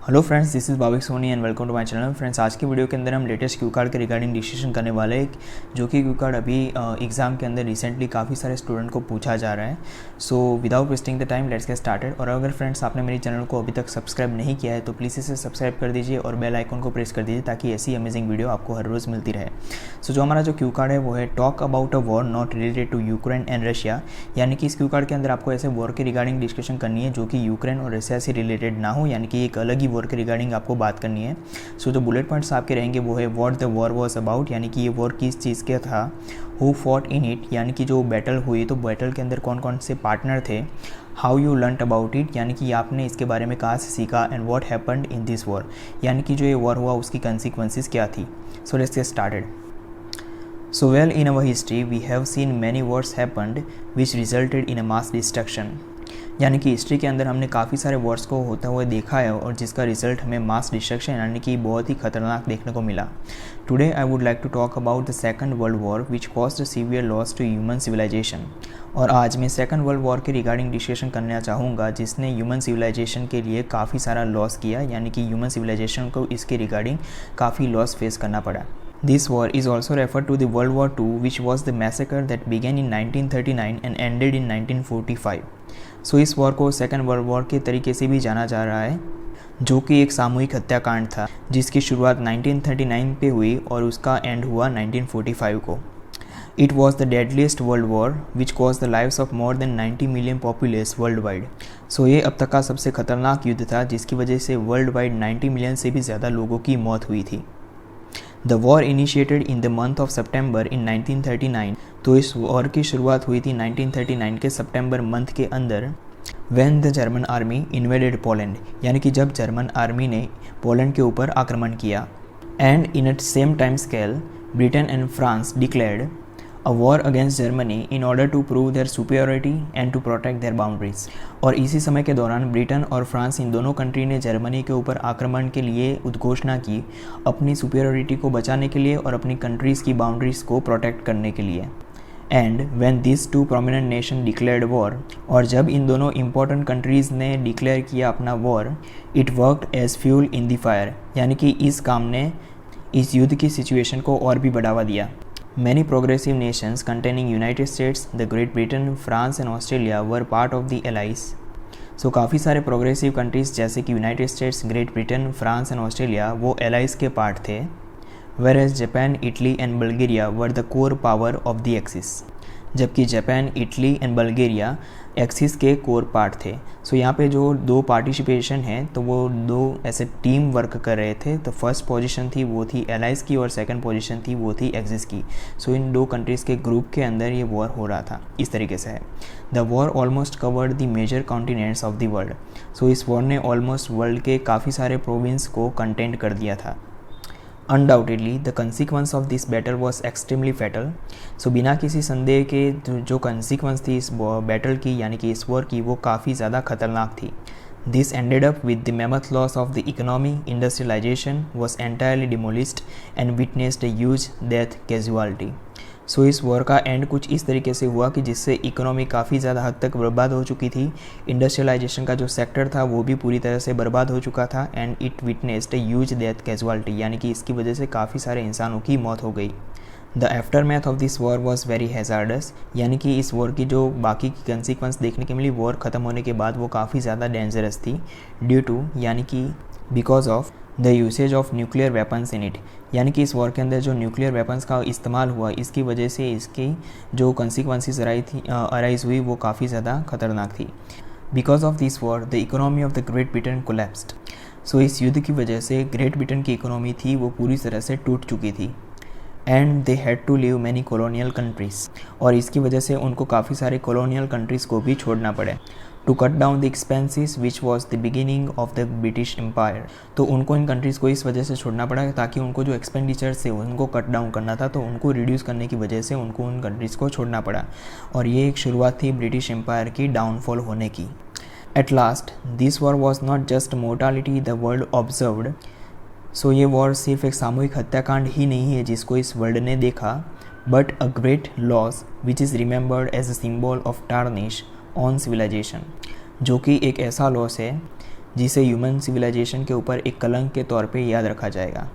Hello friends, this is Bhavik Soni and welcome to my channel. Friends, आज की video के अंदर हम लेटेस्ट क्यू कार्ड के रिगार्डिंग डिस्कशन करने वाले हैं, जो कि क्यू कार्ड अभी एग्ज़ाम के अंदर रिसेंटली काफ़ी सारे स्टूडेंट को पूछा जा रहा है। So without wasting the time let's get started. और अगर फ्रेंड्स आपने मेरे चैनल को अभी तक सब्सक्राइब नहीं किया है तो प्लीज़ इसे सब्सक्राइब कर दीजिए और बेल आइकन को प्रेस कर दीजिए ताकि ऐसी अमेजिंग वीडियो आपको हर रोज़ मिलती रहे। सो जो हमारा जो क्यू कार्ड है वो है talk about a war not related to Ukraine and Russia, यानी कि इस क्यू कार्ड के अंदर आपको ऐसे वॉर के रिगार्डिंग डिस्कशन करनी है जो कि यूक्रेन और रशिया से रिलेटेड ना हो, यानी कि एक अलग ही वॉर के रिगार्डिंग आपको बात करनी है। सो जो बुलेट पॉइंट्स आपके रहेंगे वो है what the war was about, यानी कि ये वॉर किस चीज़ का था। हु फॉट इन इट, यानी कि जो बैटल हुई तो बैटल के अंदर कौन कौन से पार्टनर थे। How you learn about it, यानी कि आपने इसके बारे में कहाँ से सीखा। And what happened in this war, यानी कि जो ये वॉर हुआ उसकी कंसिक्वेंसेस क्या थी। So let's get started. So well, in our history we have seen many wars happened which resulted in a mass destruction, यानी कि हिस्ट्री के अंदर हमने काफ़ी सारे वॉर्स को होता हुआ देखा है और जिसका रिजल्ट हमें मास डिस्ट्रक्शन यानी कि बहुत ही खतरनाक देखने को मिला। Today I would like to talk about the second world war which caused a severe loss to human civilization. और आज मैं सेकंड वर्ल्ड वॉर के रिगार्डिंग डिस्कशन करना चाहूँगा जिसने ह्यूमन सिविलाइजेशन के लिए काफ़ी सारा लॉस किया, यानी कि ह्यूमन सिविलाइजेशन को इसके रिगार्डिंग काफ़ी लॉस फेस करना पड़ा। This war is also referred to the World War II, which was the massacre that began in 1939 and ended in 1945. So इस वॉर को सेकेंड वर्ल्ड वॉर के तरीके से भी जाना जा रहा है, जो कि एक सामूहिक हत्याकांड था जिसकी शुरुआत 1939 पे हुई और उसका एंड हुआ 1945 को। It was the deadliest world war which caused the lives of more than 90 million populace worldwide. So ये अब तक का सबसे खतरनाक युद्ध था जिसकी वजह से वर्ल्ड वाइड 90 मिलियन से भी ज़्यादा लोगों की मौत हुई थी। The war initiated in the month of September in 1939, तो इस वॉर की शुरुआत हुई थी 1939 के सितंबर मंथ के अंदर। When the German army invaded Poland, यानी कि जब जर्मन आर्मी ने पोलैंड के ऊपर आक्रमण किया। And in at same time scale Britain and France declared a war against Germany in order to prove their superiority and to protect their boundaries. और इसी समय के दौरान ब्रिटेन और फ्रांस इन दोनों कंट्री ने जर्मनी के ऊपर आक्रमण के लिए उद्घोषणा की, अपनी सुपीरियरिटी को बचाने के लिए और अपनी कंट्रीज़ की बाउंड्रीज़ को प्रोटेक्ट करने के लिए। And when this to prominent nation declared war, और जब इन दोनों इंपॉर्टेंट कंट्रीज़ ने डिक्लेयर किया अपना war, it worked as fuel in the fire, यानी कि इस काम ने इस युद्ध की सिचुएशन को और भी बढ़ावा दिया। Many progressive nations containing United States, the Great Britain, France and Australia were part of the Allies. So काफ़ी सारे प्रोग्रेसिव कंट्रीज़ जैसे कि United States, Great Britain, France and Australia वो एलाइज के पार्ट थे। Whereas Japan, Italy and Bulgaria were the core power of the axis, जबकि Japan, Italy and Bulgaria axis के core part थे। सो यहाँ पे जो दो पार्टिसिपेशन है तो वो दो ऐसे टीम वर्क कर रहे थे। तो फर्स्ट पोजीशन थी वो थी एलाइज की और सेकंड पोजीशन थी वो थी एक्सिस की। सो इन दो कंट्रीज़ के ग्रुप के अंदर ये वॉर हो रहा था, इस तरीके से है। The war almost covered the major continents of the world. So इस वॉर ने ऑलमोस्ट वर्ल्ड के काफ़ी सारे प्रोविंस को कंटेंट कर दिया था। Undoubtedly the consequence of this battle was extremely fatal. So बिना किसी संदेह के जो कंसिक्वेंस थी इस बैटल की, यानी कि इस वॉर की, वो काफ़ी ज़्यादा खतरनाक थी। This ended up with the mammoth loss of the economy, industrialization was entirely demolished and witnessed a huge death casualty. So इस वॉर का एंड कुछ इस तरीके से हुआ कि जिससे इकोनॉमी काफ़ी ज़्यादा हद तक बर्बाद हो चुकी थी। इंडस्ट्रियलाइजेशन का जो सेक्टर था वो भी पूरी तरह से बर्बाद हो चुका था। And it witnessed a huge death casualty, यानी कि इसकी वजह से काफ़ी सारे इंसानों की मौत हो गई। The after math of this war was very hazards, यानी कि इस वॉर की जो बाकी की कंसिक्वेंस देखने के मिली वॉर ख़त्म होने के बाद वो काफ़ी ज़्यादा डेंजरस थी। ड्यू टू, यानी कि because of the usage of nuclear weapons in it, यानी कि इस वॉर के अंदर जो न्यूक्लियर वेपन्स का इस्तेमाल हुआ इसकी वजह से इसकी जो कंसिक्वेंसेस अराइज हुई वो काफ़ी ज़्यादा खतरनाक थी। Because of this war the economy of the Great Britain collapsed. So इस युद्ध की वजह से ग्रेट ब्रिटेन की इकोनॉमी थी वो पूरी तरह से टूट चुकी थी। And they had to leave many colonial countries, और इसकी वजह से उनको काफ़ी सारे कॉलोनियल कंट्रीज़ को भी छोड़ना पड़े। To cut down the expenses which was the beginning of the British empire, तो उनको इन कंट्रीज़ को इस वजह से छोड़ना पड़ा ताकि उनको जो एक्सपेंडिचर्स थे उनको कट डाउन करना था, तो उनको रिड्यूस करने की वजह से उनको उन कंट्रीज़ को छोड़ना पड़ा। और ये एक शुरुआत थी ब्रिटिश एम्पायर की डाउनफॉल होने की। At last this war was not just mortality the world observed. So ये वॉर सिर्फ एक सामूहिक हत्याकांड ही नहीं है जिसको इस वर्ल्ड ने देखा, but a great loss which is remembered as a symbol of tarnish on civilization, जो कि एक ऐसा लॉस है जिसे ह्यूमन सिविलाइजेशन के ऊपर एक कलंक के तौर पे याद रखा जाएगा।